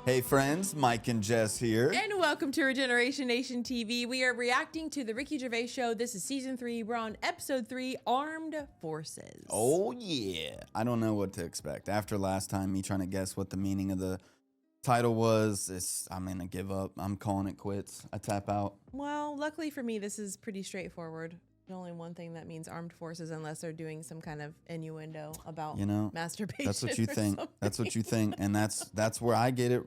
Hey friends, Mike and Jess here. And welcome to Regeneration Nation TV. We are reacting to the Ricky Gervais Show. This is season 3. We're on episode 3, Armed Forces. Oh yeah. I don't know what to expect. After last time, me trying to guess what the meaning of the title was, I'm gonna give up. I'm calling it quits. I tap out. Well, luckily for me, this is pretty straightforward. There's only one thing that means armed forces unless they're doing some kind of innuendo about masturbation. That's what you think. That's what you think. And that's where I get it,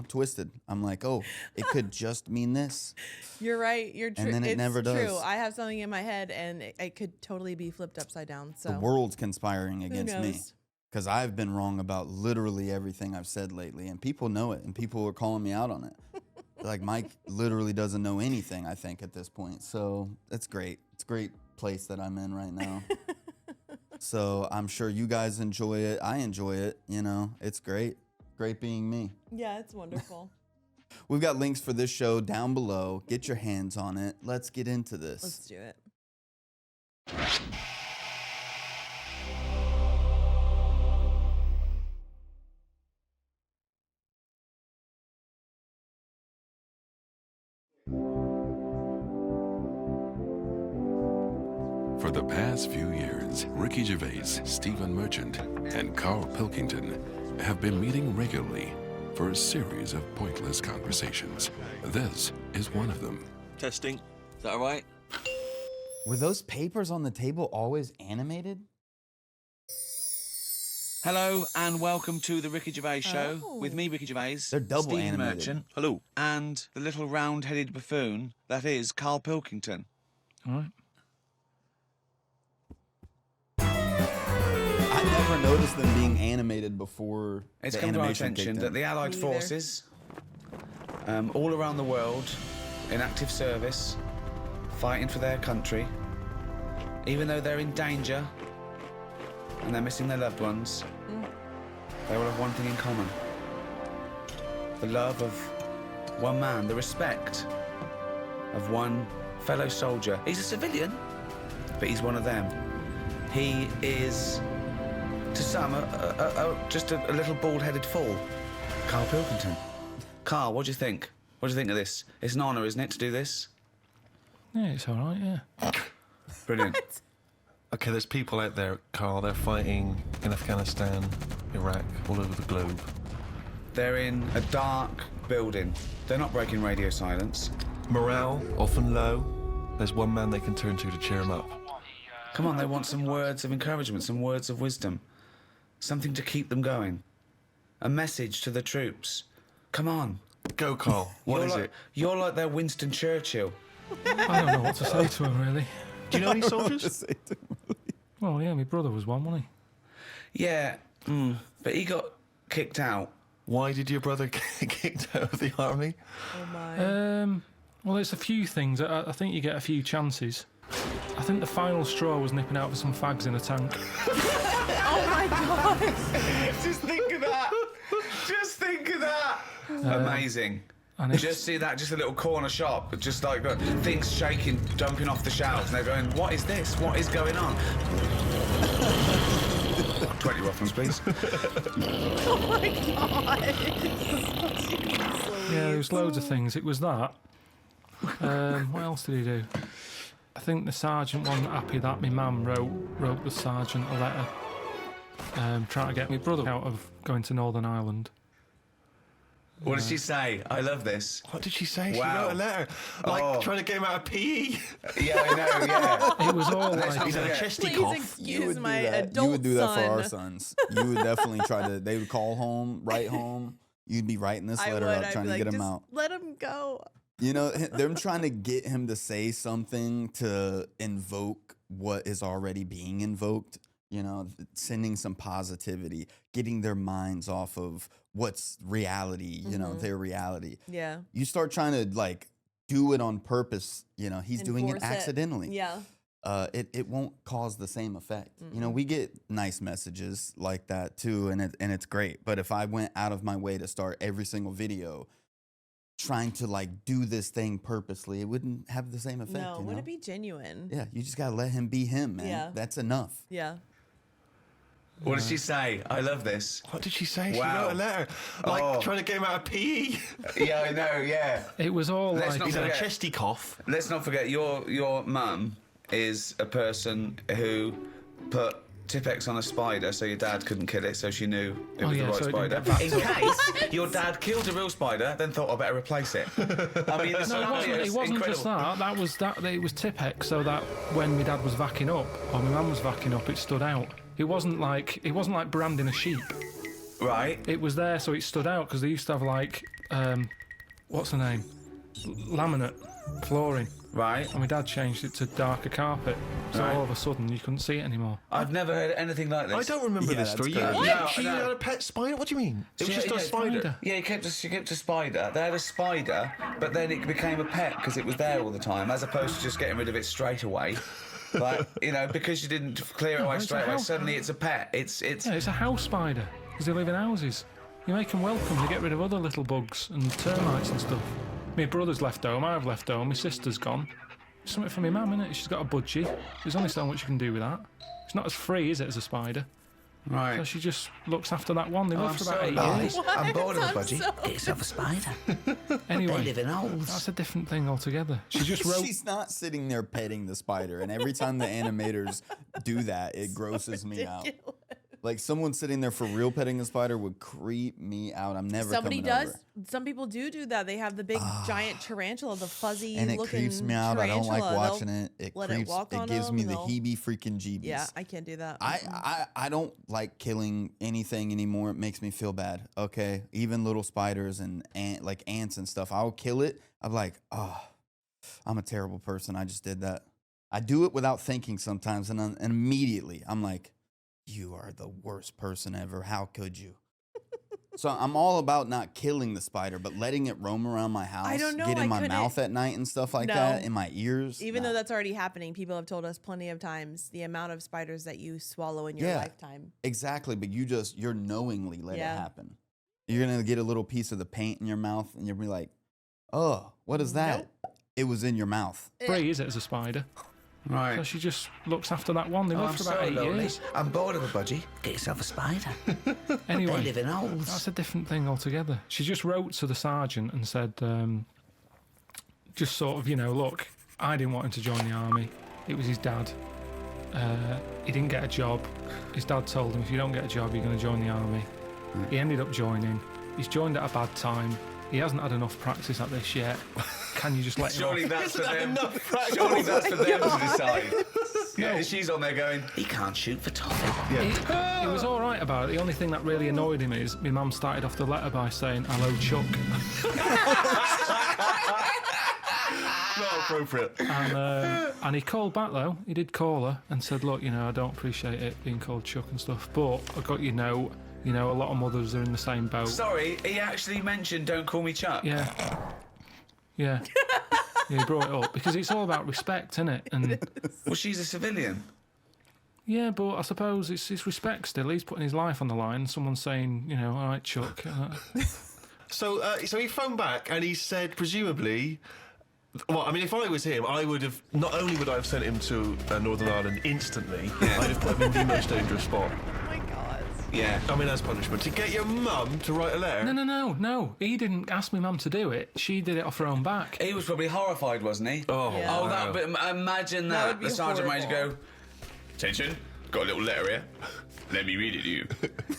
twisted. I'm like, oh, it could just mean this. You're right. You're true. And then it never does. True. I have something in my head and it could totally be flipped upside down. So the world's conspiring against me. Because I've been wrong about literally everything I've said lately. And people know it. And people are calling me out on it. Like Mike literally doesn't know anything, I think, at this point. So that's great. It's a great place that I'm in right now. So I'm sure you guys enjoy it. I enjoy it. It's great. Great being me. Yeah, it's wonderful. We've got links for this show down below. Get your hands on it. Let's get into this. Let's do it. For the past few years, Ricky Gervais, Stephen Merchant, and Karl Pilkington have been meeting regularly for a series of pointless conversations. This is one of them. Testing. Is that all right? Were those papers on the table always animated? Hello and welcome to the Ricky Gervais Show with me, Ricky Gervais. They're double Stephen animated. Merchant. Hello. And the little round-headed buffoon that is Karl Pilkington. All right. I never noticed them being animated before. It's the come to our animation attention kicked that in. the Allied forces, all around the world, in active service, fighting for their country, even though they're in danger and they're missing their loved ones, they all have one thing in common. The love of one man, the respect of one fellow soldier. He's a civilian, but he's one of them. He is, to some, just a little bald-headed fool. Karl Pilkington. Karl, what do you think? What do you think of this? It's an honour, isn't it, to do this? Yeah, it's all right, yeah. Brilliant. Okay, there's people out there, Karl, they're fighting in Afghanistan, Iraq, all over the globe. They're in a dark building. They're not breaking radio silence. Morale, often low. There's one man they can turn to cheer them up. Come on, they want some words of encouragement, some words of wisdom. Something to keep them going. A message to the troops. Come on. Go, Karl. What is it? You're like their Winston Churchill. I don't know what to say to him, really. Do you know any soldiers? Well, yeah, my brother was one, wasn't he? Yeah, but he got kicked out. Why did your brother get kicked out of the army? Oh, my. Well, it's a few things. I think you get a few chances. I think the final straw was nipping out for some fags in a tank. Oh my God! Just think of that! Just think of that! Amazing. And just see that, just a little corner shop, just like things shaking, dumping off the shelves, and they're going, what is this? What is going on? 20 Rothmans, please. Oh my God! Yeah, there was loads of things. It was that. What else did he do? I think the sergeant wasn't happy that my mum wrote the sergeant a letter trying to get my brother out of going to Northern Ireland. What did she say? I love this. What did she say? Wow. She wrote a letter. Like trying to get him out of PE. Yeah, I know, yeah. It was all like... He's had a chesty Please cough. excuse my adult You would do that son. for our sons. You would definitely try to... They would call home, write home. You'd be writing this letter up, trying to get him out. Let him go. Them trying to get him to say something to invoke what is already being invoked, sending some positivity, getting their minds off of what's reality, their reality. Yeah. You start trying to do it on purpose, he's doing it accidentally. Yeah. It won't cause the same effect. We get nice messages like that too, and it's great. But if I went out of my way to start every single video trying to do this thing purposely, it wouldn't have the same effect. No, wouldn't it be genuine? Yeah, you just gotta let him be him, man. Yeah. That's enough. Yeah. What did she say? I love this. What did she say? Wow. She wrote a letter. Like, trying to get him out of PE. Yeah, I know, yeah. It was all Let's like... not He's had a forget- chesty cough. Let's not forget, your mum is a person who put Tipp-Ex on a spider so your dad couldn't kill it, so she knew it was the right so it didn't spider. get In case your dad killed a real spider, then thought, I better replace it. I mean, No, it wasn't just that. It was Tipp-Ex, so that when my dad was vacking up, or my mum was vacking up, it stood out. It wasn't like branding a sheep. Right. It was there, so it stood out, because they used to have, like, what's the name? Laminate flooring. Right. And my dad changed it to darker carpet, so all of a sudden you couldn't see it anymore. I've never heard anything like this. I don't remember this that's story. crazy. She had a pet spider? What do you mean? It was just a spider. Yeah, she kept a spider. They had a spider, but then it became a pet because it was there all the time, as opposed to just getting rid of it straight away. Like, you know, because you didn't clear it away it's straight a away, house. suddenly it's a pet. It's Yeah, it's a house spider, because they live in houses. You make them welcome to get rid of other little bugs and termites and stuff. My brother's left home, I've left home, my sister's gone. Something for my mum, innit? She's got a budgie. There's only so much you can do with that. It's not as free, is it, as a spider? So right. she just looks after that one. They live for about 8 years. I'm bored of a budgie. Get yourself a spider. Anyway, They live in holes. that's a different thing altogether. She just wrote... She's not sitting there petting the spider, and every time the animators do that, it grosses me out. Like, someone sitting there for real petting a spider would creep me out. I'm never Somebody coming does. over. Some people do that. They have the big giant tarantula, the fuzzy And it looking creeps me out. I don't like tarantula. watching They'll it. It let creeps. it walk on gives them me and the they'll- heebie freaking jeebies. Yeah, I can't do that. I don't like killing anything anymore. It makes me feel bad. Okay, even little spiders and like ants and stuff. I'll kill it. I'm like, oh, I'm a terrible person. I just did that. I do it without thinking sometimes, and immediately I'm like, you are the worst person ever. How could you? So I'm all about not killing the spider, but letting it roam around my house, I don't know, get in I my couldn't- mouth at night and stuff like No. that, in my ears. Even Nah. though that's already happening, people have told us plenty of times the amount of spiders that you swallow in your Yeah. lifetime. Exactly, but you're knowingly let Yeah. it happen. You're gonna get a little piece of the paint in your mouth, and you'll be like, "Oh, what is that?" It was in your mouth. Free, is it, as a spider? So Right. she just looks after that one. They live I'm for so about 8 lonely. years. I'm bored of a budgie. Get yourself a spider. They Anyway, live in holes. that's a different thing altogether. She just wrote to the sergeant and said, just sort of, look, I didn't want him to join the army. It was his dad. He didn't get a job. His dad told him, if you don't get a job, you're going to join the army. He ended up joining. He's joined at a bad time. He hasn't had enough practice at this yet. Can you just let him Surely off? that's for them. Surely that's for them to decide. Yeah, she's on there going, He can't shoot for toffee. He was all right about it. The only thing that really annoyed him is my mum started off the letter by saying, hello, Chuck. Not appropriate. And he called back, though. He did call her and said, look, I don't appreciate it being called Chuck and stuff, but I got your note. A lot of mothers are in the same boat. sorry, he actually mentioned don't call me Chuck. Yeah. Yeah, he brought it up because it's all about respect, isn't it? And Well, she's a civilian. yeah, but I suppose it's respect still. He's putting his life on the line. Someone's saying, all right, Chuck. So he phoned back and he said, presumably, well, I mean, if I was him, I would have, not only would I have sent him to Northern Ireland instantly, I'd have put him in the most dangerous spot. Oh my God. Yeah. I mean, as punishment. To get your mum to write a letter? No. He didn't ask my mum to do it. She did it off her own back. He was probably horrified, wasn't he? Oh, Yeah. Oh, wow. but imagine that. would be The sergeant might horrible. go, attention, got a little letter here. Let me read it to you.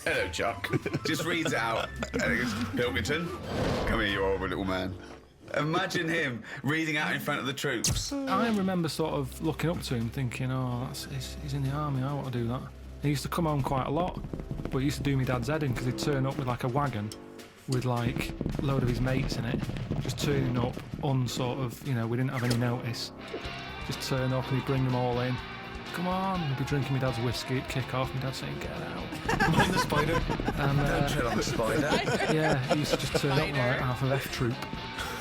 Hello, Chuck. Just reads it out. And he goes, Pilkington, come here, you horrible little man. Imagine him reading out in front of the troops. I remember sort of looking up to him thinking, he's in the army, I want to do that. He used to come home quite a lot, but he used to do my dad's head in because he'd turn up with like a wagon with like a load of his mates in it, just turning up on sort of, we didn't have any notice. Just turn up and he'd bring them all in. Come on, he'd be drinking my dad's whiskey, he'd kick off, my dad saying, get out. Mind the spider. And Don't tread on the spider. yeah, he used to just turn up like half of F Troop.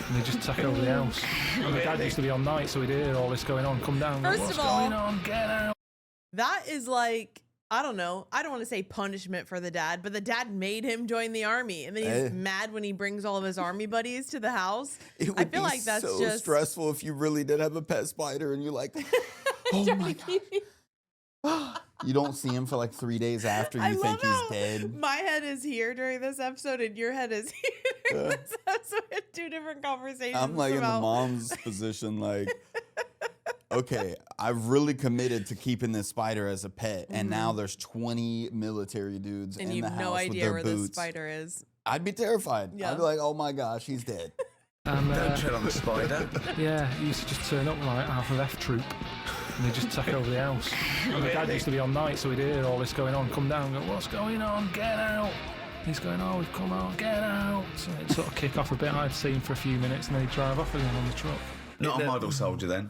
And he'd just take over the house. And my dad used to be on night, so he'd hear all this going on, come down, First what's of all- going on, get out. That is like, I don't know. I don't want to say punishment for the dad, but the dad made him join the army. And then he's Hey. mad when he brings all of his army buddies to the house. It would I feel be like that's so just stressful if you really did have a pet spider and you're like, oh my God. You don't see him for like 3 days after I you think love he's how dead. My head is here during this episode, and your head is here during this episode. We had 2 different conversations. I'm like in the about- mom's position, like, okay, I've really committed to keeping this spider as a pet, and now there's 20 military dudes and in you the have house no with idea their where boots. the spider is. I'd be terrified. Yeah. I'd be like, oh my gosh, he's dead. And, Don't tread on the spider. yeah, he used to just turn up with like half of F Troop. And he'd just take over the house. And my dad used to be on night, so he'd hear all this going on, come down and go, what's going on? Get out! He's going, oh, we've come out, get out! So it'd sort of kick off a bit. I'd see him for a few minutes and then he'd drive off again on the truck. Not a model soldier then.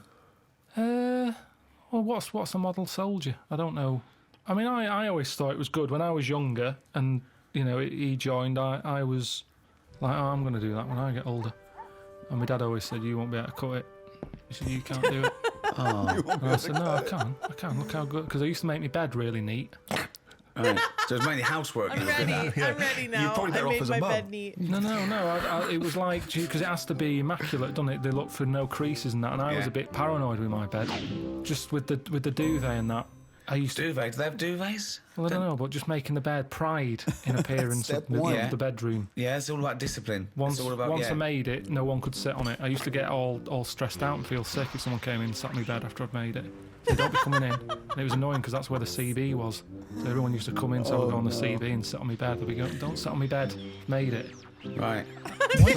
Well, what's a model soldier? I don't know. I mean, I always thought it was good. When I was younger and, you know, he joined, I was like, oh, I'm going to do that when I get older. And my dad always said, you won't be able to cut it. He said, you can't do it. And I said, no, I can. Look how good. Because I used to make my bed really neat. Right. So it's mainly housework. I'm ready. I'm ready now. You're probably better I off made as a my mum. bed neat. No. It was like, because it has to be immaculate, doesn't it? They look for no creases and that. And I was Yeah. a bit paranoid with my bed. Just with the duvet and that. I used to... Duvet. Do they have duvets? Well, I don't know, but just making the bed pride in appearance Step of one. Yeah. the bedroom. Yeah, it's all about discipline. Once it's all about, I made it, no one could sit on it. I used to get all stressed out and feel sick if someone came in and sat on my bed after I'd made it. They don't be coming in. And it was annoying because that's where the CB was. So everyone used to come in, so I would go on the CB and sit on my bed. They'd be going, don't sit on my bed. Made it. Right.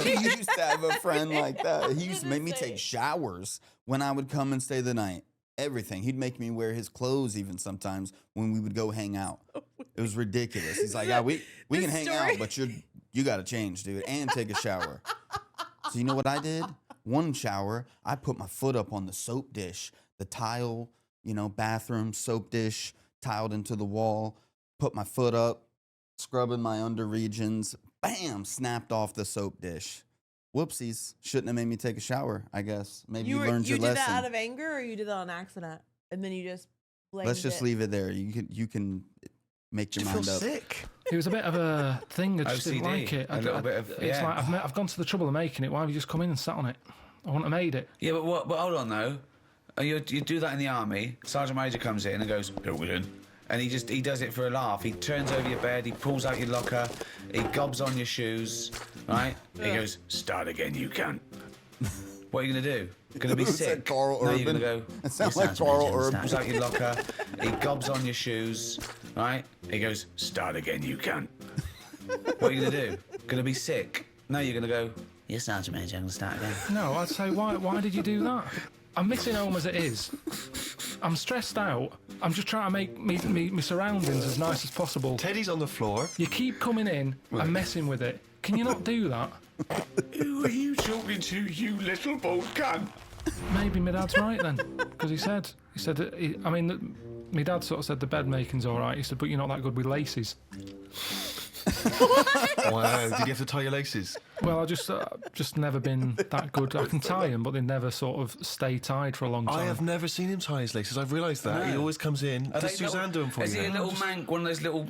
He used to have a friend like that. He used to make me take showers when I would come and stay the night. Everything. He'd make me wear his clothes even sometimes when we would go hang out. It was ridiculous. He's like, yeah, we can hang out, but you got to change, dude, and take a shower. So you know what I did? One shower, I put my foot up on the soap dish, the tile, bathroom soap dish tiled into the wall, put my foot up, scrubbing my under regions, bam, snapped off the soap dish. Whoopsies. Shouldn't have made me take a shower, I guess. Maybe you learned your lesson. You did that out of anger, or you did that on accident? And then you just blamed Let's just leave it there. You can make your You mind feel up. sick. It was a bit of a thing. I just didn't OCD, like it. a little bit of- It's yeah. like I've gone to the trouble of making it. Why have you just come in and sat on it? I wouldn't have made it. Yeah, but hold on though. You do that in the army. Sergeant Major comes in and goes, Pilkington. And he does it for a laugh. He turns over your bed, he pulls out your locker, he gobs on your shoes, right? He goes, start again, you cunt. What are you going to do? You're going to be Who's that, sick. Carl No, Urban? you're going to go, It sounds Yes, like Sergeant Carl Major, Urban. pulls out your locker, he gobs on your shoes, right? He goes, start again, you cunt. What are you going to do? Going to be sick. No, you're going to go, Yes, Sergeant Major, I'm going to start again. No, I'd say, why did you do that? I'm missing home as it is. I'm stressed out. I'm just trying to make me surroundings as nice as possible. Teddy's on the floor. You keep coming in and messing with it. Can you not do that? who are you talking to, you little bald cunt? Maybe my dad's right then, because he said, my dad sort of said the bed making's all right. He said, but you're not that good with laces. Wow. Did you have to tie your laces? Well, I just never been that good. I can tie them, but they never sort of stay tied for a long time. I have never seen him tie his laces. I've realised that. He No. always comes in. Are Does they Suzanne do them for Is you? he a little mank, one of those little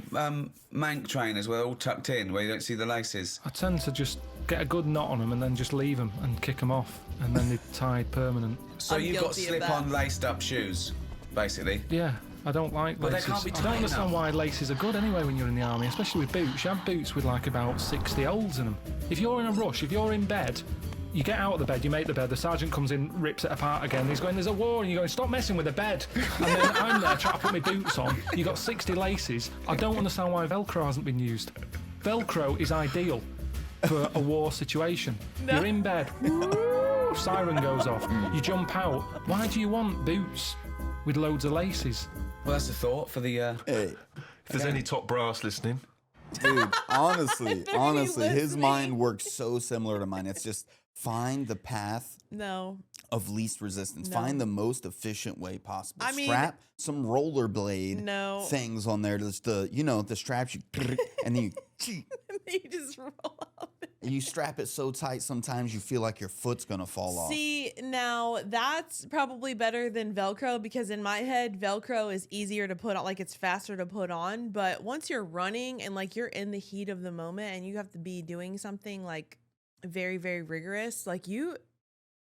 mank trainers where they're all tucked in, where you don't see the laces? I tend to just get a good knot on them and then just leave them and kick them off, and then they're tied permanent. So I'm you've got guilty of slip-on, laced-up shoes, basically. Yeah, I don't like But they laces. can't be I don't tight understand enough. why laces are good anyway when you're in the army, especially with boots. You have boots with like about 60 holes in them. If you're in a rush, if you're in bed, you get out of the bed, you make the bed, the sergeant comes in, rips it apart again, he's going, there's a war, and you're going, stop messing with the bed. And then I'm there trying to put my boots on, you got 60 laces. I don't understand why Velcro hasn't been used. Velcro is ideal for a war situation. You're in bed, woo, siren goes off, you jump out. Why do you want boots with loads of laces? Well, that's a thought for the... Hey, If there's any top brass listening. dude, honestly, his listening. mind works so similar to mine. It's just find the path No. of least resistance. No. Find the most efficient way possible. I mean- Strap some rollerblade No. things on there. Just the straps you, and then You just roll up. you strap it so tight sometimes you feel like your foot's gonna fall off. See, now that's probably better than Velcro, because in my head, Velcro is easier to put on, like it's faster to put on. But once you're running and like you're in the heat of the moment and you have to be doing something like very, very rigorous, like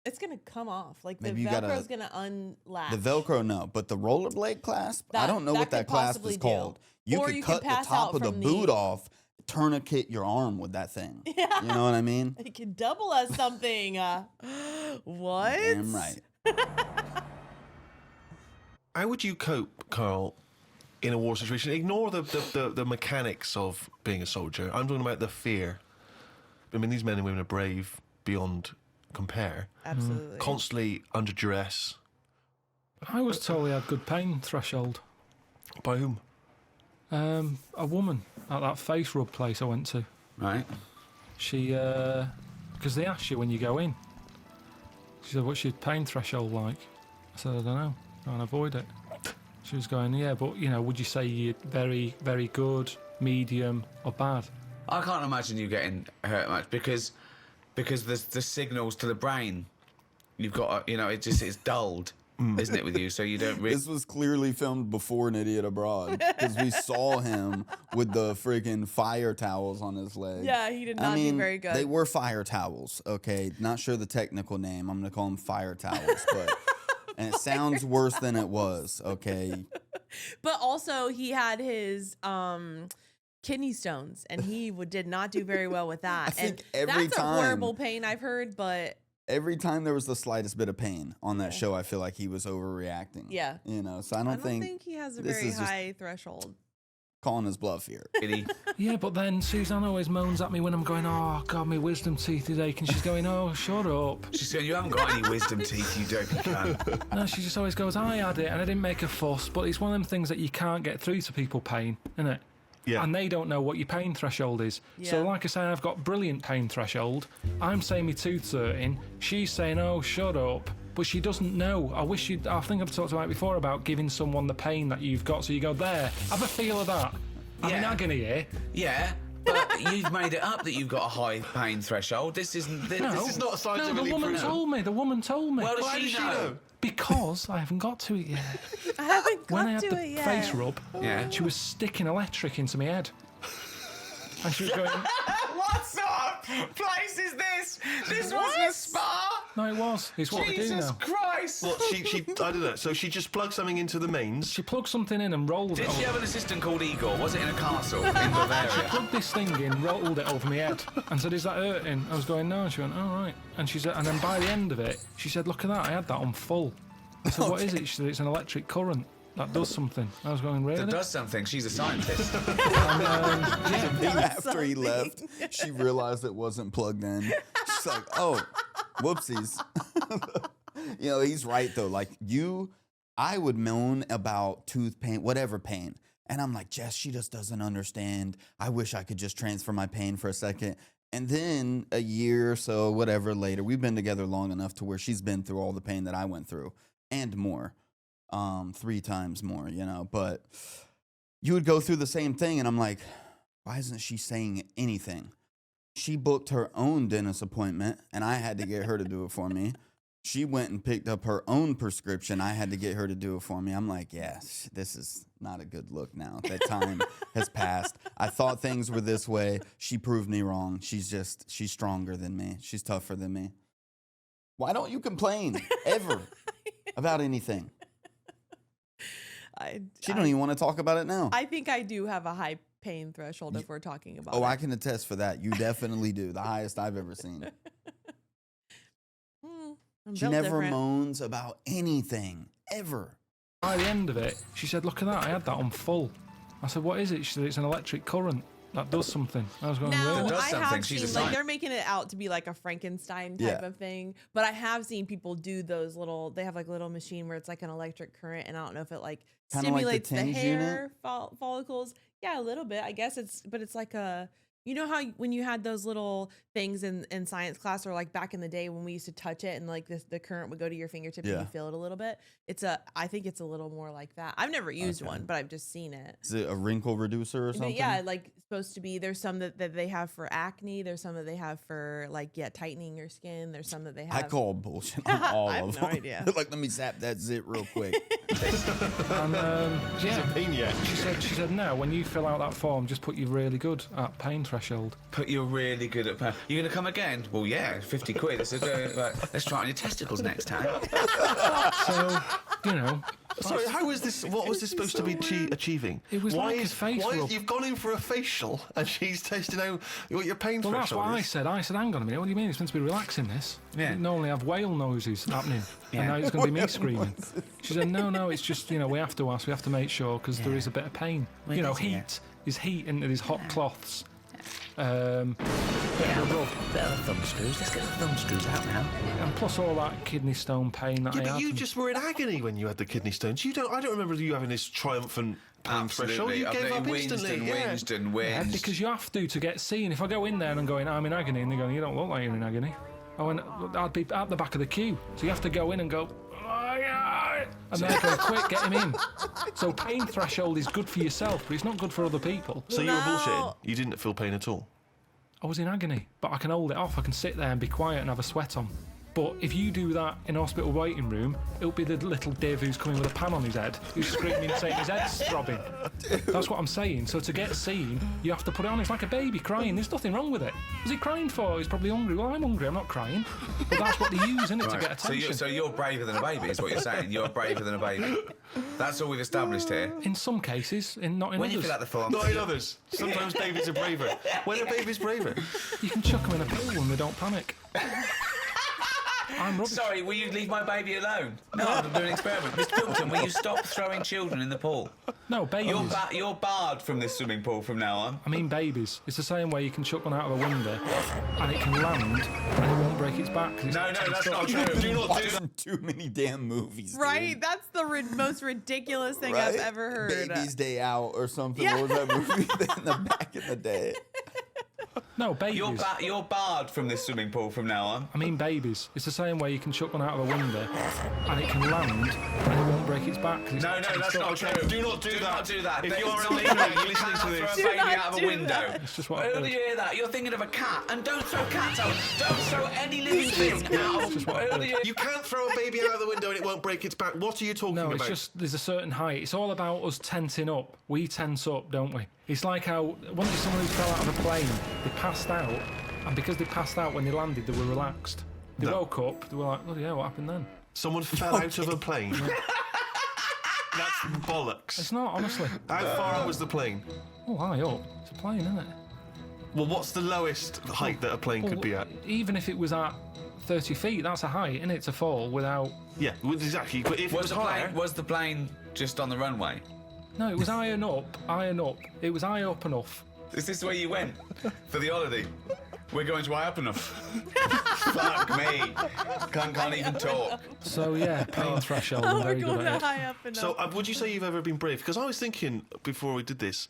It's gonna come off. Like the Maybe you Velcro's gonna unlatch. The Velcro, no, but the rollerblade clasp, I don't know what that could clasp possibly is do. called. You Or could you cut could the pass top out of the from boot the- off, tourniquet your arm with that thing. Yeah. You know what I mean? It could double as something. What? Damn right. How would you cope, Carl, in a war situation? Ignore the mechanics of being a soldier. I'm talking about the fear. I mean, these men and women are brave beyond compare. Absolutely. Constantly under duress. I was told he had good pain threshold. By whom? A woman at that face rub place I went to. Right. She, because they ask you when you go in. She said, what's your pain threshold like? I said, I don't know. Try and avoid it. She was going, yeah, but, you know, would you say you're very, very good, medium, or bad? I can't imagine you getting hurt much because the signals to the brain, you've got, you know, it's dulled, isn't it, with you? So you don't really. This was clearly filmed before An Idiot Abroad because we saw him with the friggin' fire towels on his leg. Yeah, he did not do very good. They were fire towels, okay? Not sure the technical name. I'm going to call them fire towels, but and it sounds worse than it was, okay? But also he had his kidney stones, and he did not do very well with that. I think and every that's time- a horrible pain I've heard, but Every time there was the slightest bit of pain on that show, I feel like he was overreacting. Yeah. You know, so I I don't don't think think he has a this very is just- high threshold. calling his bluff here. really. Yeah, but then Suzanne always moans at me when I'm going, oh, God, my wisdom teeth is aching. She's going, oh, shut up. She's saying, you haven't got any wisdom teeth, you dopey cunt. No, she just always goes, I had it and I didn't make a fuss, but it's one of them things that you can't get through to people pain, isn't it? Yeah. And they don't know what your pain threshold is. So Yeah. like I say, I've got brilliant pain threshold. I'm saying my tooth's hurting. She's saying, oh, shut up. But she doesn't know. I think I've talked about it before about giving someone the pain that you've got. So you go, there, have a feel of that. I'm in Yeah. agony here. Yeah, but you've made it up that you've got a high pain threshold. This isn't. This is not No, scientifically the woman proven. told me. The woman told me. Well, does Why she does she know? know? Because I haven't got to it yet. I haven't When I got had to the it yet. face rub, Yeah. she was sticking electric into my head. And she was going, What sort of place is this? This wasn't a spa. no, it was. It's what we do Jesus now. Christ! Well, she I don't know. So she just plugged something into the mains. She plugged something in and rolled Did it she over. have an assistant called Igor? Was it in a castle in Bavaria? Plugged this thing in, rolled it over my head, and said, "Is that hurting?" I was going, "No." And she went, "Oh, right." And she said, and then by the end of it, she said, "Look at that! I had that on full." I said, "What is it?" She said, "It's an electric current that does something." I was going, "Really?" That does something. She's a scientist. Even after he left, she realized it wasn't plugged in. She's like, oh, whoopsies. You know, he's right, though. Like, I would moan about tooth pain, whatever pain. And I'm like, Jess, she just doesn't understand. I wish I could just transfer my pain for a second. And then a year or so, whatever later, we've been together long enough to where she's been through all the pain that I went through and more. 3 times more, you know. But you would go through the same thing, and I'm like, why isn't she saying anything? She booked her own dentist appointment, and I had to get her to do it for me. She went and picked up her own prescription. I had to get her to do it for me. I'm like, yes, this is not a good look now. That time has passed. I thought things were this way. She proved me wrong. She's stronger than me. She's tougher than me. Why don't you complain ever about anything? She don't even want to talk about it now. I think I do have a high pain threshold if we're talking about Oh, it. I can attest for that. You definitely do. The highest I've ever seen. I'm She built never different. moans about anything, ever. By the end of it, she said, "Look at that! I had that on full." I said, "What is it?" She said, "It's an electric current that does something." I was going, Now, "Really?" does I something. have She's a seen, like, scientist. they're making it out to be like a Frankenstein type Yeah. of thing, but I have seen people do those they have like a little machine where it's like an electric current, and I don't know if it like Kinda like the stimulates the TENS hair follicles. Yeah, a little bit. I guess but it's like you know how when you had those little things in science class, or like back in the day when we used to touch it and like the current would go to your fingertip and Yeah. you feel it a little bit. I think it's a little more like that. I've never used one, but I've just seen it. Is it a wrinkle reducer or But something? yeah, like supposed to be. There's some that they have for acne. There's some that they have for tightening your skin. There's some that they have. I call bullshit on all I of have no them. idea. Like, let me zap that zit real quick. And yeah, Pain yet? she said, "No. When you fill out that form, just put you're really good at pain threshold." threshold. But you're really good at pain. You're going to come again? Well, yeah, 50 quid. Let's try it on your testicles next time. So, you know. Sorry, how was this? What was this supposed to be achieving? It was like a face rub. You've gone in for a facial and she's testing out what your pain threshold is? Well, that's what I said. I said, hang on a minute, what do you mean? It's meant to be relaxing, this. Yeah. You normally have whale noises happening. Yeah. And now it's going to be me screaming. She said, no, it's just, you know, we have to ask, we have to make sure, because there is a bit of pain. Well, you know, that's it, heat is heat into these hot cloths. Bit of a rub. Bit of the thumb screws. Let's get the thumb screws out now. And plus all that kidney stone pain that I Yeah, had. but you just were in agony when you had the kidney stones. I don't remember you having this triumphant pain threshold. You gave up instantly. Whinged and Yeah, whinged. because you have to get seen. If I go in there and I'm going, I'm in agony, and they're going, you don't look like you're in agony. I'd be at the back of the queue. So you have to go in and go, oh, yeah. And then go, quick, get him in. So pain threshold is good for yourself, but it's not good for other people. So you were bullshitting? You didn't feel pain at all? I was in agony, but I can hold it off. I can sit there and be quiet and have a sweat on. But if you do that in a hospital waiting room, it'll be the little div who's coming with a pan on his head, who's screaming saying his head's throbbing. That's what I'm saying. So to get seen, you have to put it on. It's like a baby crying. There's nothing wrong with it. What's he crying for? He's probably hungry. Well, I'm hungry. I'm not crying. But that's what they use, isn't it, to get attention. So you're braver than a baby, is what you're saying. You're braver than a baby. That's all we've established here. In some cases, not in When others. you fill out the form. Not in others. Sometimes babies are braver. When are babies braver? You can chuck them in a pool and they don't panic. I'm rubbish. Sorry, will you leave my baby alone? No, I'm doing an experiment. Mr. Pilkington, will you stop throwing children in the pool? No, babies. You're barred from this swimming pool from now on. I mean babies. It's the same way you can chuck one out of a window and it can land and it won't break its back. No, that's not true. Do not do that. Too many damn movies. Right? Dude. That's the most ridiculous thing I've ever heard. Baby's Day Out or something. Yeah. What was that movie in the back in the day? No, babies. You're barred from this swimming pool from now on. I mean babies. It's the same way you can chuck one out of a window and it can land and it won't break its back. No, that's not true. Do not do that. Do not do that. If you are It's not illegal, legal. you're listening to this. Throw a baby not out of a do window. that. It's just what I Where do heard. you hear that? You're thinking of a cat, and don't throw cats out. Don't throw any living thing out. just what I Where heard. do you- You can't throw a baby out of the window and it won't break its back. What are you talking No, about? it's just there's a certain height. It's all about us tensing up. We tense up, don't we? It's like how once someone who fell out of a plane, they passed out, and because they passed out when they landed, they were relaxed. They woke up, they were like, oh yeah, what happened then? Someone fell out of a plane. That's bollocks. It's not, honestly. How far up was the plane? Oh, high up. It's a plane, isn't it? Well, what's the lowest height that a plane could be at? Even if it was at 30 feet, that's a height, isn't it, to fall without... Yeah, well, exactly. But if it was higher... Was the plane just on the runway? No, it was iron up. It was high up enough. Is this where you went for the holiday? We're going to up enough. Fuck me. Can't even talk. So, yeah, pain threshold. Oh, I'm we're very going good to at it. high up enough. So, would you say you've ever been brave? Because I was thinking before we did this,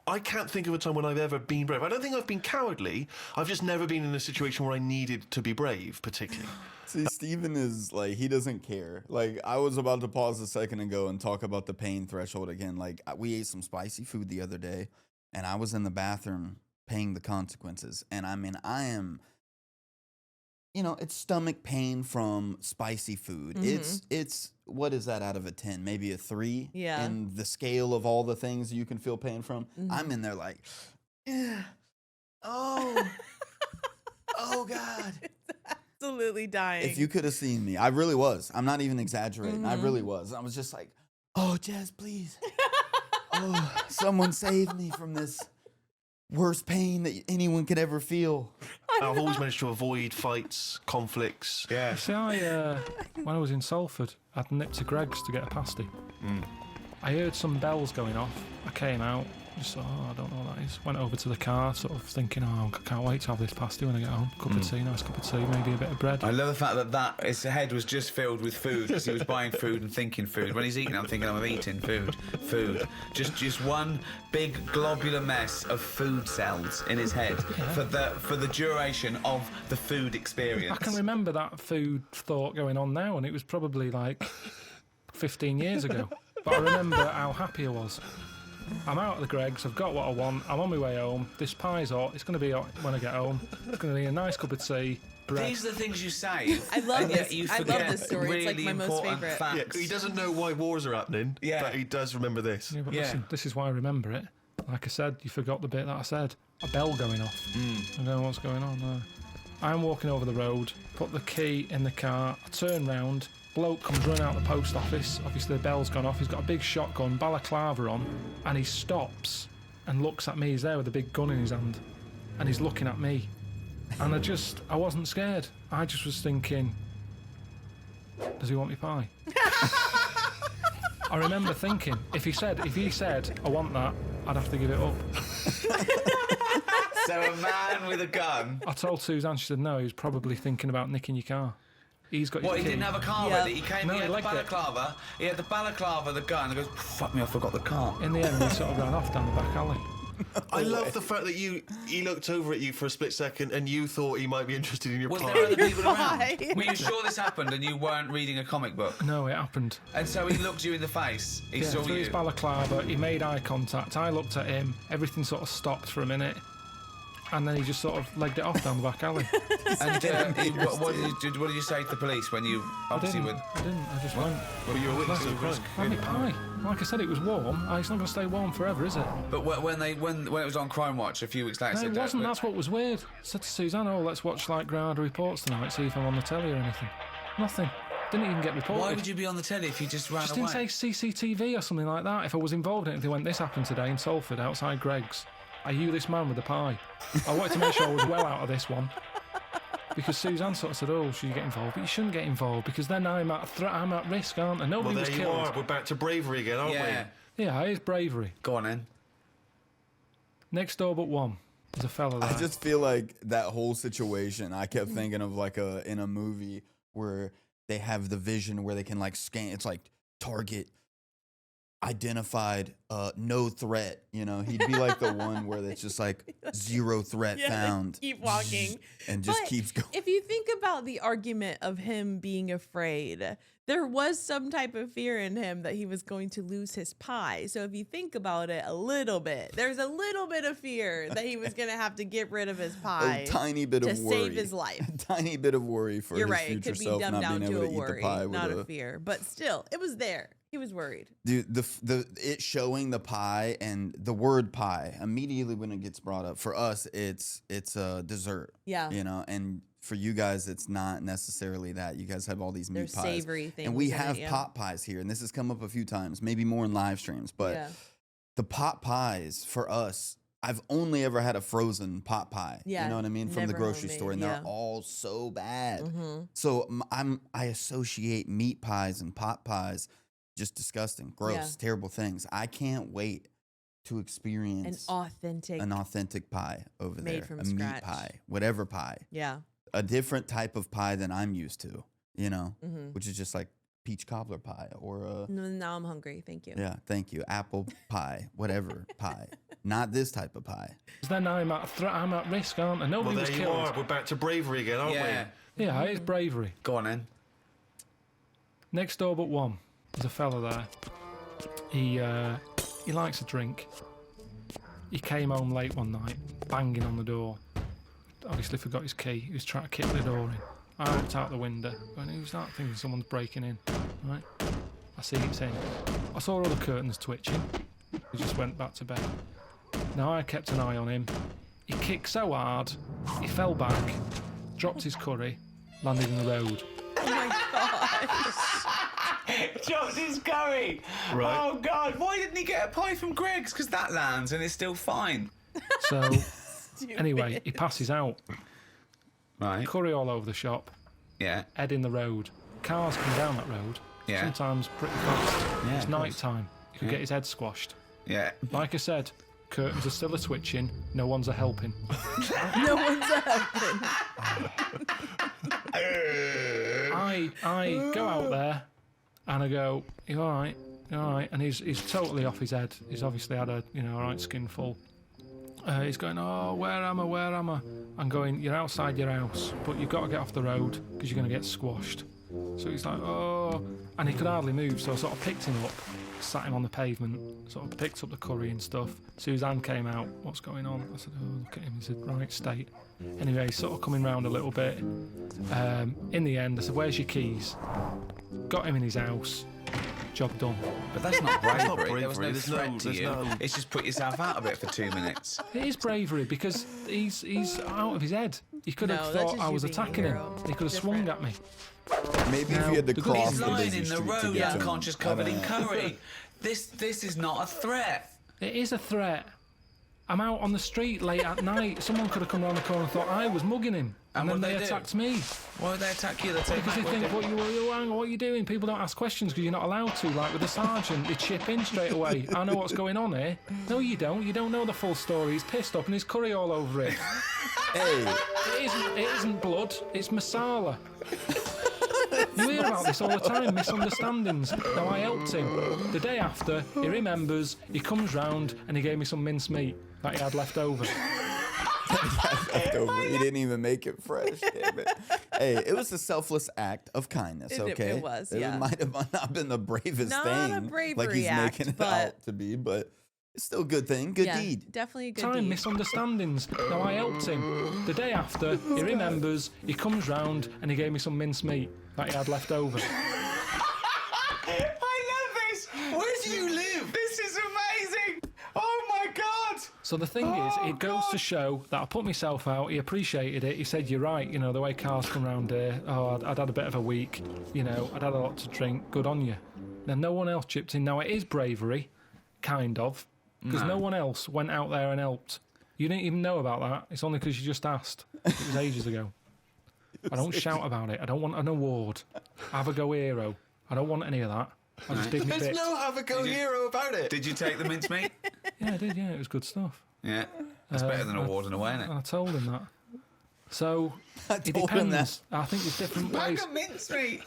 I can't think of a time when I've ever been brave. I don't think I've been cowardly. I've just never been in a situation where I needed to be brave, particularly. See, Steven is like, he doesn't care. Like, I was about to pause a second ago and talk about the pain threshold again. Like, we ate some spicy food the other day, and I was in the bathroom paying the consequences. And I mean, I am, you know, it's stomach pain from spicy food. It's what is that out of a 10? Maybe a 3? Yeah. And the scale of all the things you can feel pain from. I'm in there like, yeah. Oh. Oh, God. Absolutely dying. If you could have seen me, I really was. I'm not even exaggerating. I really was. I was just like, oh, Jess, please. Oh, someone save me from this worst pain that anyone could ever feel. I've always managed to avoid fights, conflicts. Yeah. See, when I was in Salford, I'd nipped to Greg's to get a pasty. I heard some bells going off. I came out, just thought, I don't know what that is. Went over to the car, sort of thinking, I can't wait to have this pasty when I get home. Cup of tea, nice cup of tea, maybe a bit of bread. I love the fact that his head was just filled with food because he was buying food and thinking food. When he's eating, I'm thinking I'm eating food. Just one big globular mess of food cells in his head for the duration of the food experience. I can remember that food thought going on now, and it was probably like 15 years ago. But I remember how happy I was. I'm out at the Greg's, I've got what I want, I'm on my way home, this pie's hot, it's going to be hot when I get home, it's going to be a nice cup of tea, bread. These are the things you say. I love and yet this. you I love forget this story. It's like really my most important favorite. Yeah, facts. he doesn't know why wars are happening, Yeah. but he does remember this. Yeah, but Yeah. listen, this is why I remember it. Like I said, you forgot the bit that I said. A bell going off. I don't know what's going on there. I'm walking over the road, put the key in the car, I turn round, bloke comes running out of the post office. Obviously the bell's gone off, he's got a big shotgun, balaclava on, and he stops and looks at me. He's there with a big gun in his hand, and he's looking at me. And I wasn't scared. I just was thinking, does he want me pie? I remember thinking, if he said, I want that, I'd have to give it up. So a man with a gun. I told Suzanne, she said no, he was probably thinking about nicking your car. He's got What, your he key. didn't have a car Yeah. ready? He came, No, he he had the liked it. balaclava, he had the balaclava, the gun, and he goes, fuck me, I forgot the car. In the end, he sort of ran off down the back alley. I love the fact that he looked over at you for a split second and you thought he might be interested in your Was pie. there other people Pie. around? Were you sure this happened and you weren't reading a comic book? No, it happened. And so he looked you in the face, he Yeah, saw through you. his balaclava, he made eye contact, I looked at him, everything sort of stopped for a minute, and then he just sort of legged it off down the back alley. And what did you say to the police when you, obviously with... I didn't, I just went. Well, you were witness of the crime. Have me pie. Like I said, it was warm. It's not going to stay warm forever, is it? But when it was on Crime Watch a few weeks later... No, said it that, wasn't. but- That's what was weird. I said to Suzanne, let's watch like Granada Reports tonight, see if I'm on the telly or anything. Nothing. Didn't even get reported. Why would you be on the telly if you just ran Just away? didn't say CCTV or something like that. If I was involved in it, if they went, this happened today in Salford outside Greg's. Are you this man with the pie? I wanted to make sure I was well out of this one. Because Suzanne sort of said, should you get involved? But you shouldn't get involved because then I'm at risk, aren't I? Well, Nobody there was you killed. are. We're back to bravery again, aren't Yeah. Yeah, it is bravery. Go on then. Next door but one. There's a fella there. I just feel like that whole situation, I kept thinking of like in a movie where they have the vision where they can like scan, it's like target identified, no threat, he'd be like the one where it's just like zero threat found. Keep walking. And just But keeps going. If you think about the argument of him being afraid, there was some type of fear in him that he was going to lose his pie. So if you think about it a little bit, there's a little bit of fear that he was going to have to get rid of his pie. A tiny bit to of worry. save his life. A tiny bit of worry for You're his right. It future could be self dumbed not down being to able a to eat worry, the pie not with a fear. But still, it was there. He was worried. Dude, it showing the pie and the word pie immediately when it gets brought up, for us it's a dessert. Yeah. And for you guys it's not necessarily that. You guys have all these meat There's pies. savory things. And we in have it, yeah. pot pies here, and this has come up a few times, maybe more in live streams, but Yeah. the pot pies for us, I've only ever had a frozen pot pie. Yeah, You know what I mean? From the never grocery homemade, store, and yeah. they're all so bad. Mm-hmm. So I associate meat pies and pot pies just disgusting, gross, Yeah. terrible things. I can't wait to An experience authentic. pie over Made there, from a scratch. meat pie, whatever pie, Yeah. a different type of pie than I'm used to, Mm-hmm. which is just like peach cobbler pie or Now I'm hungry. Thank you. yeah, thank you, apple pie, whatever pie, not this type of pie. Then I'm at risk, aren't I? Nobody Well, was there you killed. are. We're back to bravery again, aren't Yeah. Yeah, it is bravery. Go on then. Next door but one. There's a fella there. He likes a drink. He came home late one night, banging on the door. Obviously forgot his key. He was trying to kick the door in. I looked out the window, and who's that? Thinking someone's breaking in. Right? I see it's in. I saw all the curtains twitching. He just went back to bed. Now I kept an eye on him. He kicked so hard, he fell back, dropped his curry, landed in the road. Oh my gosh. Dropped his curry. Right. Oh God! Why didn't he get a pie from Greg's? Because that lands and it's still fine. So, anyway, he passes out. Right. Curry all over the shop, Yeah. head in the road. Cars come down that road, Yeah. sometimes pretty fast. Yeah, It's of night course. time. You could get his head squashed. Yeah. Like I said, curtains are still a twitching, no one's a helping. No one's helping. I go out there and I go, you all right? You all right? And he's totally off his head. He's obviously had a right skinful. He's going, oh, where am I? I'm going, you're outside your house, but you've got to get off the road because you're going to get squashed. So he's like, oh, and he could hardly move, so I sort of picked him up, sat him on the pavement, sort of picked up the curry and stuff. Suzanne came out, what's going on? I said, oh, look at him, he's in right state. Anyway, he's sort of coming round a little bit. In the end, I said, where's your keys? Got him in his house, job done. But that's not bravery. not bravery. There was no There's threat no- to there's you. no- It's just put yourself out of it for 2 minutes. It is bravery because he's out of his head. He could have No, that's thought just I you was being a attacking him. hero. He could have swung at me. Maybe if you had to the good cross He's the lying busy in the street to road, get to him. unconscious, covered in curry. This is not a threat. It is a threat. I'm out on the street late at night. Someone could have come around the corner and thought I was mugging him. And then what'd they they do? attacked me. Why would they attack you? They take Because they back think, what are you doing? People don't ask questions because you're not allowed to. Like with the sergeant, they chip in straight away. I know what's going on here. No, you don't. You don't know the full story. He's pissed up and there's curry all over it. Hey, It isn't blood. It's masala. You hear about this all the time, misunderstandings. Now, I helped him. The day after, he remembers, he comes round and he gave me some mincemeat that he had left over. left over. He didn't even make it fresh. Damn it. Hey, it was a selfless act of kindness. Okay, It was. Yeah. It might have not been the bravest Not thing, a bravery like he's act, making it but- out to be, but it's still a good thing. Good Yeah, deed. definitely a good Time, deed. misunderstandings. Now, I helped him. The day after, he remembers, he comes round and he gave me some mincemeat that he had left over. I love this. Where do you live? This is amazing. Oh my God. So the thing is, it goes to show that I put myself out. He appreciated it. He said, "You're right. You know the way Carl's come round here. Oh, I'd had a bit of a week. You know, I'd had a lot to drink. Good on you." Then no one else chipped in. Now it is bravery, kind of, because no one else went out there and helped. You didn't even know about that. It's only because you just asked. It was ages ago. I don't shout about it. I don't want an award. Have a go hero. I don't want any of that. I just did my bit. have a go hero about it. Did you take the mincemeat? Yeah, I did. Yeah, it was good stuff. Yeah. That's better than award and away, isn't it? I told him that. So it told him depends. I think there's different ways. Bag of mincemeat.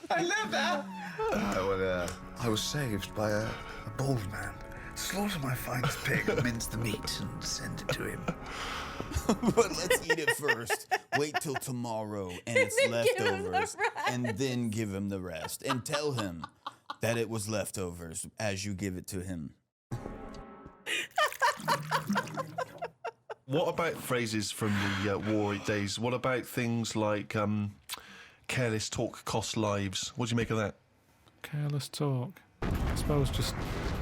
I love that. I was saved by a bold man. Slaughter my finest pig, mince the meat, and send it to him. But let's eat it first. Wait till tomorrow and it's then give him the leftovers, rest. and then give him the rest, and tell him that it was leftovers as you give it to him. What about phrases from the war days? What about things like careless talk costs lives? What do you make of that? Careless talk. I suppose just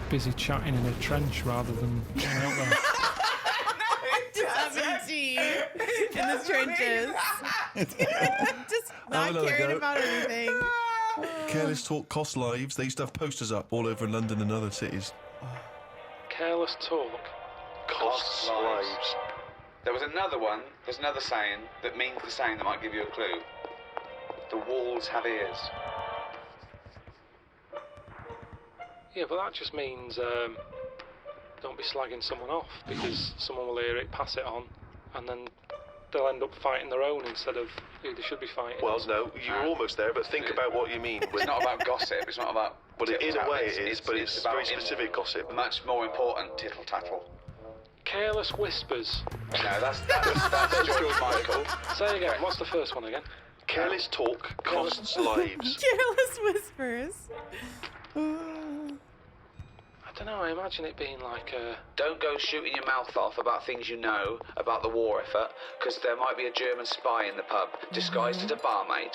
busy chatting in a trench rather than getting out there. 17 in the trenches. Just not another caring go. about anything. Careless talk costs lives. They used to have posters up all over London and other cities. Careless talk. Costs lives. There was another one. There's another saying that means the saying that might give you a clue. The walls have ears. Yeah, but that just means don't be slagging someone off because someone will hear it, pass it on, and then they'll end up fighting their own instead of who they should be fighting. Well, no, you're almost there, but think about what you mean. It's not about gossip. It's not about. Well, in a way tittle-tattle. it is, but it's about very specific gossip. Much more important tittle tattle. Careless whispers. No, that's George Michael. Say again. What's the first one again? Careless talk costs lives. Careless whispers. I don't know. I imagine it being like a. Don't go shooting your mouth off about things you know about the war effort, because there might be a German spy in the pub disguised as a barmaid.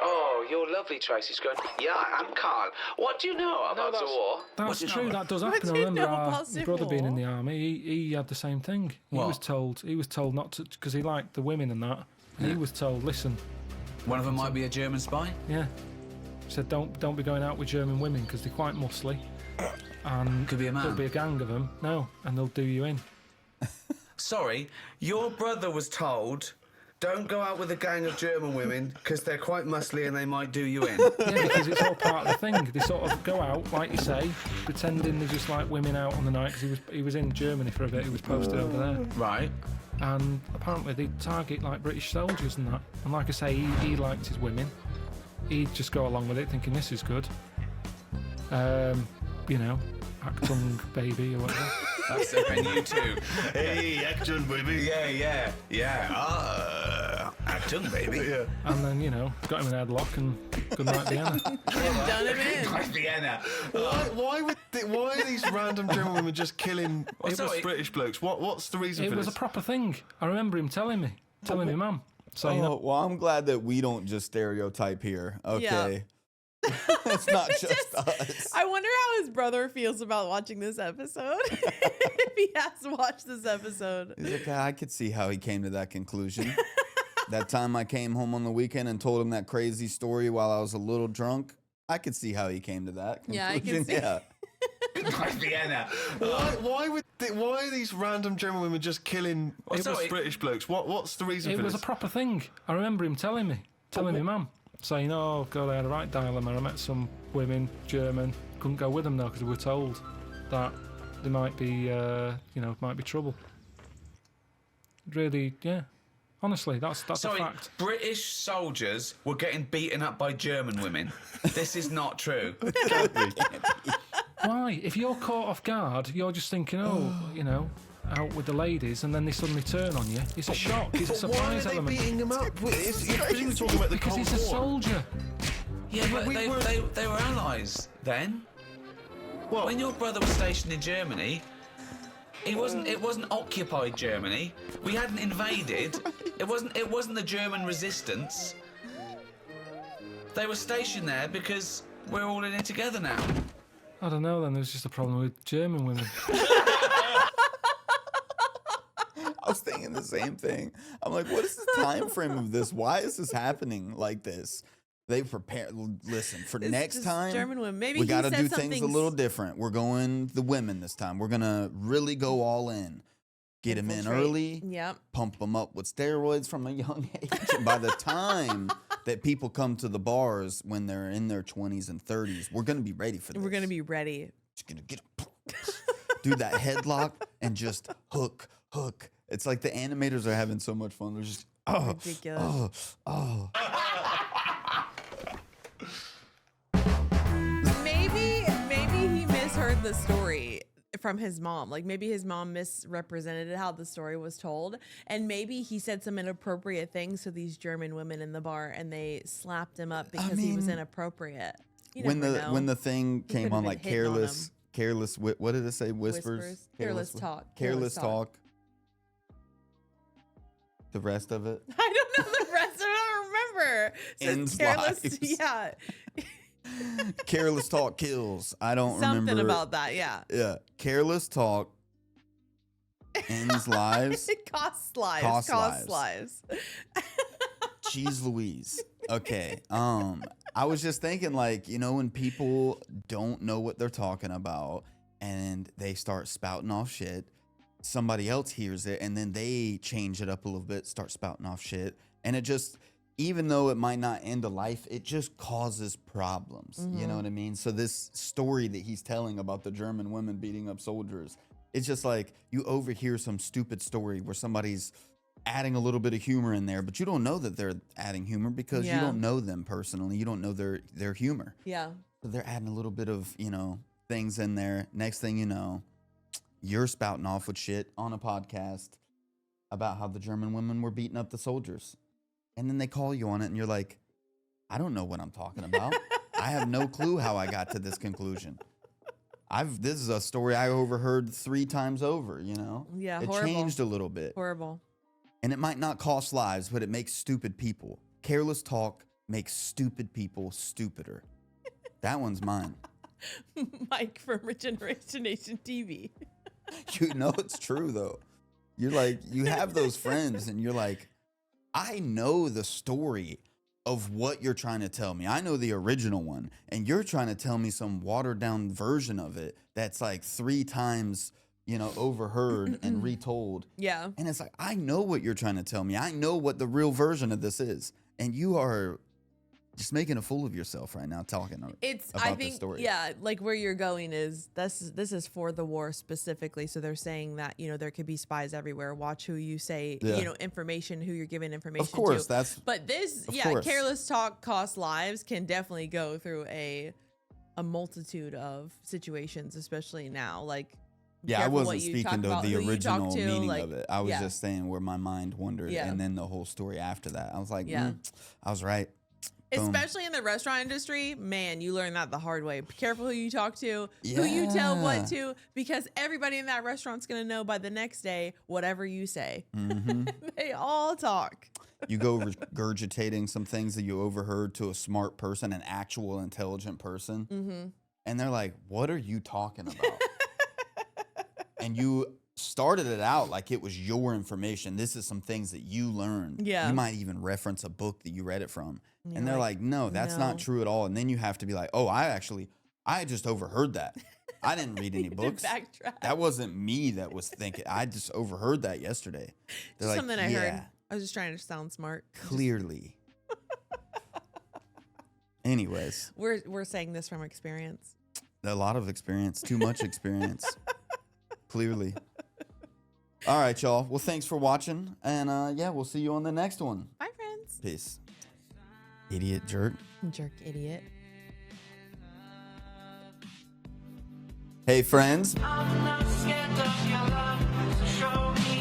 Oh, you're lovely, Tracy's going, yeah, I'm Karl. What do you know about the war? That's true. That does happen. I do you remember know our about Civil brother being in War? the army. He had the same thing. He was told not to because he liked the women and that. And he was told, listen, One of them might be a German spy? yeah. He said don't be going out with German women because they're quite muscly. And Could be a man. there'll be a gang of them. No, and they'll do you in. Sorry, your brother was told, don't go out with a gang of German women because they're quite muscly and they might do you in. Yeah, because it's all part of the thing. They sort of go out, like you say, pretending they're just like women out on the night because he was in Germany for a bit. He was posted over there. Right. And apparently they target like British soldiers and that. And like I say, he liked his women. He'd just go along with it, thinking this is good. You know, Actung baby or whatever. That's it, and you too. Hey, action, baby. Yeah. Actung, baby. Yeah. And then, you know, got him in a headlock and good night, Vienna. You've done him in. Vienna. Why are these random German women just killing sorry. British blokes? What's the reason It for was a this? proper thing. I remember him telling me mum. So, you know, Well, I'm glad that we don't just stereotype here. Okay. It's not just us. I wonder how his brother feels about watching this episode. If he has watched this episode. He's like, I could see how he came to that conclusion. That time I came home on the weekend and told him that crazy story while I was a little drunk, I could see how he came to that conclusion. Yeah, I can see. Yeah. Vienna. Why are these random German women just killing British blokes? What's the reason It for was this? a proper thing. I remember him telling me mum, saying, "Oh, God, I had a right dilemma. I met some women, German. Couldn't go with them though because we were told that there might be, might be trouble." Really, yeah. Honestly, that's a fact. British soldiers were getting beaten up by German women. This is not true. Why? If you're caught off guard, you're just thinking, out with the ladies, and then they suddenly turn on you. It's a shock. It's a surprise Why are they element. beating him up? You're talking about the Because Cold he's a War. soldier. Yeah, but they were allies then. What? When your brother was stationed in Germany, it wasn't occupied Germany. We hadn't invaded. It wasn't the German resistance. They were stationed there because we're all in it together now. I don't know. Then there's just a problem with German women. I was thinking the same thing. I'm like, what is the time frame of this? Why is this happening like this? They prepare. Listen, for It's next just time, German women. Maybe we he got to said do things a something little different. We're going the women this time. We're going to really go all in. Get them in Infiltrate. early. Yep. Pump them up with steroids from a young age. And by the time that people come to the bars when they're in their 20s and 30s, we're going to be ready for this. We're gonna be ready. Just going to get do that headlock and just hook. It's like the animators are having so much fun. They're just, Ridiculous. oh. Maybe he misheard the story from his mom. Like maybe his mom misrepresented how the story was told, and maybe he said some inappropriate things to these German women in the bar, and they slapped him up because he was inappropriate. You When never know. the thing He came could've on been like hitting on careless, what did it say? Whispers? Careless talk. Careless talk. The rest of it. I don't know the rest of it. I don't remember. Says Ends careless. lives. Yeah. Careless talk kills. I don't Something remember. about that. Yeah. Yeah. Careless talk ends lives. It costs lives. Costs Costs lives. lives. Jeez Louise. Okay. I was just thinking, like, when people don't know what they're talking about and they start spouting off shit, somebody else hears it and then they change it up a little bit, start spouting off shit, and it just, even though it might not end a life, it just causes problems. You know what I mean? So this story that he's telling about the German women beating up soldiers, it's just like you overhear some stupid story where somebody's adding a little bit of humor in there, but you don't know that they're adding humor because you don't know them personally. You don't know their humor. Yeah. So they're adding a little bit of, things in there. Next thing you know, you're spouting off with shit on a podcast about how the German women were beating up the soldiers. And then they call you on it and you're like, I don't know what I'm talking about. I have no clue how I got to this conclusion. This is a story I overheard 3 times over, Yeah, It horrible. changed a little bit. Horrible. And it might not cost lives, but it makes stupid people. Careless talk makes stupid people stupider. That one's mine. Mike from RegenerationNationTV. It's true though. You're like, you have those friends and you're like, I know the story of what you're trying to tell me. I know the original one, and you're trying to tell me some watered down version of it that's like 3 times, overheard and retold. Yeah. And it's like, I know what you're trying to tell me. I know what the real version of this is. And you are just making a fool of yourself right now talking about the story. Yeah, like where you're going is this is for the war specifically. So they're saying that, there could be spies everywhere. Watch who you say, information, who you're giving information to. Of course, that's... But this, of course. careless talk costs lives can definitely go through a multitude of situations, especially now. Like, yeah, I careful wasn't what you speaking talk to about, the who you talk original to, meaning like, of it. I was just saying where my mind wandered, and then the whole story after that. I was like, I was right. Boom. Especially in the restaurant industry, man, you learn that the hard way. Be careful who you talk to, who you tell what to, because everybody in that restaurant's going to know by the next day whatever you say. They all talk. You go regurgitating some things that you overheard to a smart person, an actual intelligent person. And they're like, what are you talking about? And you started it out like it was your information. This is some things that you learned. Yeah. You might even reference a book that you read it from. And they're like, no, that's not true at all. And then you have to be like, oh, I just overheard that. I didn't read any books. Backtrack. That wasn't me that was thinking. I just overheard that yesterday. They're like, something I heard. I was just trying to sound smart. Clearly. Anyways. We're saying this from experience. A lot of experience. Too much experience. Clearly. All right, y'all. Well, thanks for watching. And yeah, we'll see you on the next one. Bye, friends. Peace. Idiot jerk. Jerk idiot. Hey, friends. I'm not scared of your love, so show me